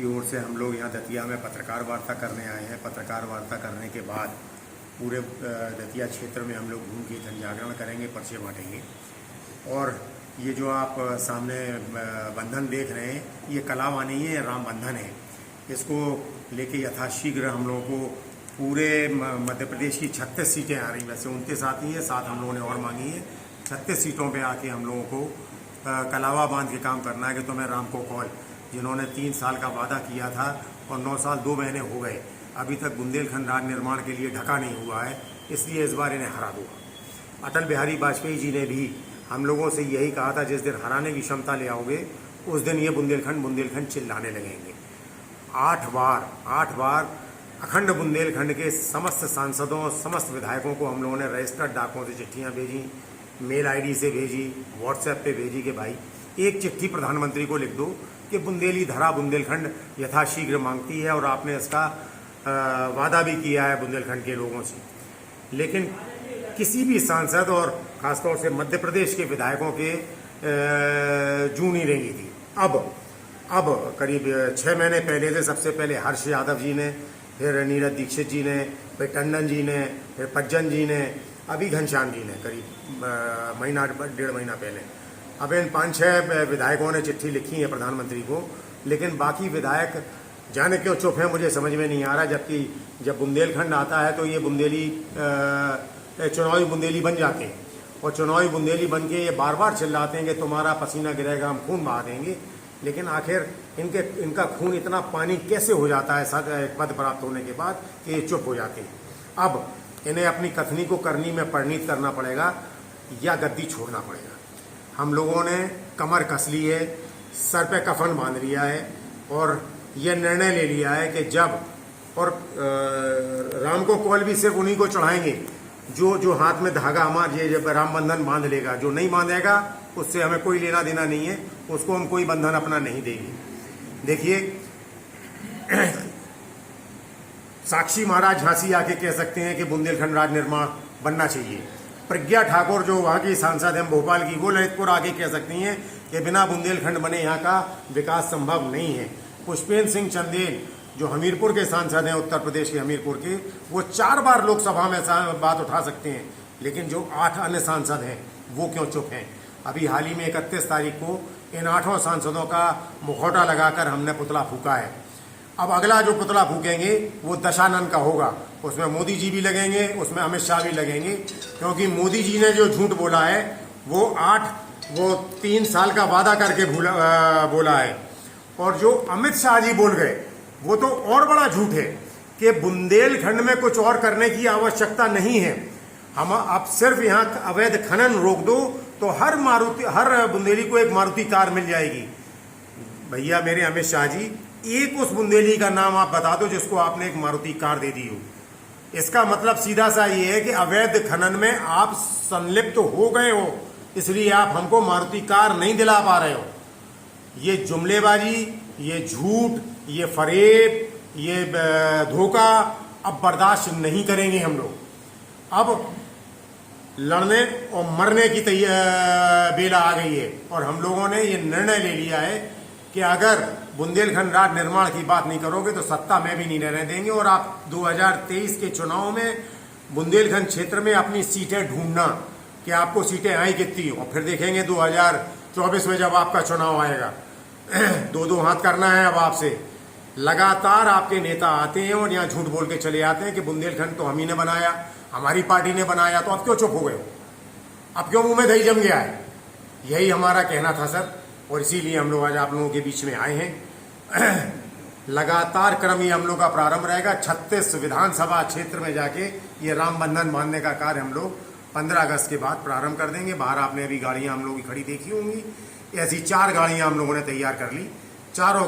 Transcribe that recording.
की ओर से हम लोग यहाँ दतिया में पत्रकार वार्ता करने आए हैं। पत्रकार वार्ता करने के बाद पूरे दतिया क्षेत्र में हम लोग घूम के जन जागरण करेंगे, पर्चे बांटेंगे। और ये जो आप सामने बंधन देख रहे हैं, ये कलावा नहीं है, ये राम बंधन है। इसको लेके यथाशीघ्र हम लोगों को पूरे मध्य प्रदेश की 36 सीटें आ रही, वैसे 29 आती है, 7 हम लोगों ने और मांगी है। 36 सीटों पे आके हम लोगों को कलावा बांध के काम करना है कि तुम्हें राम को कॉल, जिन्होंने 3 साल का वादा किया था और 9 साल 2 महीने हो गए, अभी तक बुंदेलखंड राज्य निर्माण के लिए ढका नहीं हुआ है, इसलिए इस बार इन्हें हरा दो। अटल बिहारी वाजपेयी जी ने भी हम लोगों से यही कहा था, जिस दिन हराने की क्षमता ले आओगे उस दिन ये बुंदेलखंड चिल्लाने लगेंगे। 8 बार अखंड बुंदेलखंड के समस्त सांसदों, समस्त विधायकों को हम लोगों ने रजिस्टर्ड डाकों से चिट्ठियां भेजी, मेल आईडी से भेजी, व्हाट्सएप पे भेजी कि भाई एक चिट्ठी प्रधानमंत्री को लिख दो कि बुंदेली धरा बुंदेलखंड यथाशीघ्र मांगती है, और आपने इसका वादा भी किया है बुंदेलखंड के लोगों से। लेकिन किसी भी सांसद और खासतौर से मध्य प्रदेश के विधायकों के जू नहीं रेंगी थी। अब करीब 6 महीने पहले से, सबसे पहले हर्ष यादव जी ने, फिर नीरज दीक्षित जी ने, फिर टंडन जी ने, फिर पज्जन जी ने, अभी घनश्याम जी ने करीब महीना 1.5 महीना पहले। अब इन 5-6 विधायकों ने चिट्ठी लिखी है प्रधानमंत्री को, लेकिन बाकी विधायक जाने क्यों चुप हैं, मुझे समझ में नहीं आ रहा। जबकि जब बुंदेलखंड आता है तो ये चुनावी बुंदेली बन जाते हैं, और चुनावी बुंदेली बन के ये बार बार चिल्लाते हैं कि तुम्हारा पसीना गिरेगा, हम खून बहा देंगे। लेकिन आखिर इनका खून इतना पानी कैसे हो जाता है पद प्राप्त होने के बाद कि ये चुप हो जाते हैं। अब इन्हें अपनी कथनी को करनी में परिणित करना पड़ेगा या गद्दी छोड़ना पड़ेगा। हम लोगों ने कमर कस ली है, सर पे कफन बांध लिया है, और यह निर्णय ले लिया है कि राम को कॉल भी सिर्फ उन्हीं को चढ़ाएंगे जो हाथ में धागा हमारे जब राम बंधन बांध लेगा। जो नहीं बांधेगा उससे हमें कोई लेना देना नहीं है, उसको हम कोई बंधन अपना नहीं देंगे। देखिए, साक्षी महाराज झांसी आके कह सकते हैं कि बुंदेलखंड राज्य निर्माण बनना चाहिए। प्रज्ञा ठाकुर जो वहाँ की सांसद हैं भोपाल की, वो ललितपुर आके कह सकती हैं कि बिना बुंदेलखंड बने यहाँ का विकास संभव नहीं है। पुष्पेंद्र सिंह चंदेल जो हमीरपुर के सांसद हैं, उत्तर प्रदेश के हमीरपुर के, वो 4 बार लोकसभा में बात उठा सकते हैं, लेकिन जो 8 अन्य सांसद हैं वो क्यों चुप हैं। अभी हाल ही में 31 तारीख को इन 8 सांसदों का मुखौटा लगाकर हमने पुतला फूका है। अब अगला जो पुतला फूकेंगे वो दशानन का होगा, उसमें मोदी जी भी लगेंगे, उसमें अमित शाह भी लगेंगे, क्योंकि मोदी जी ने जो झूठ बोला है वो 3 साल का वादा करके बोला है, और जो अमित शाह जी बोल गए वो तो और बड़ा झूठ है कि बुंदेलखंड में कुछ और करने की आवश्यकता नहीं है। हम अब सिर्फ यहाँ अवैध खनन रोक दो तो हर बुंदेली को एक मारुति कार मिल जाएगी। भैया मेरे अमित शाह जी, एक उस बुंदेली का नाम आप बता दो जिसको आपने एक मारुति कार दे दी हो। इसका मतलब सीधा सा ये है कि अवैध खनन में आप संलिप्त हो गए हो, इसलिए आप हमको मारुति कार नहीं दिला पा रहे हो। ये जुमलेबाजी, ये झूठ, ये फरेब, ये धोखा अब बर्दाश्त नहीं करेंगे हम लोग। अब लड़ने और मरने की बेला आ गई है, और हम लोगों ने ये निर्णय ले लिया है कि अगर बुंदेलखंड राज्य निर्माण की बात नहीं करोगे तो सत्ता में भी नहीं रहने देंगे। और आप 2023 के चुनाव में बुंदेलखंड क्षेत्र में अपनी सीटें ढूंढना कि आपको सीटें आई कितनी, और फिर देखेंगे 2024 में जब आपका चुनाव आएगा। 2-2 हाथ करना है अब आपसे। लगातार आपके नेता आते हैं और यहाँ झूठ बोल के चले आते हैं कि बुंदेलखंड तो हम ही ने बनाया, हमारी पार्टी ने बनाया, तो अब क्यों चुप हो गए, अब क्यों मुंह में दही जम गया है। यही हमारा कहना था सर, और इसीलिए हम लोग आज आप लोगों के बीच में आए हैं। लगातार क्रम ये हम लोग का प्रारंभ रहेगा। 36 विधानसभा क्षेत्र में जाके ये राम बंधन बांधने का कार्य हम लोग 15 अगस्त के बाद प्रारंभ कर देंगे। बाहर आपने अभी गाड़ियां हम लोग की खड़ी देखी होंगी, ऐसी 4 गाड़ियां हम लोगों ने तैयार कर ली। चारों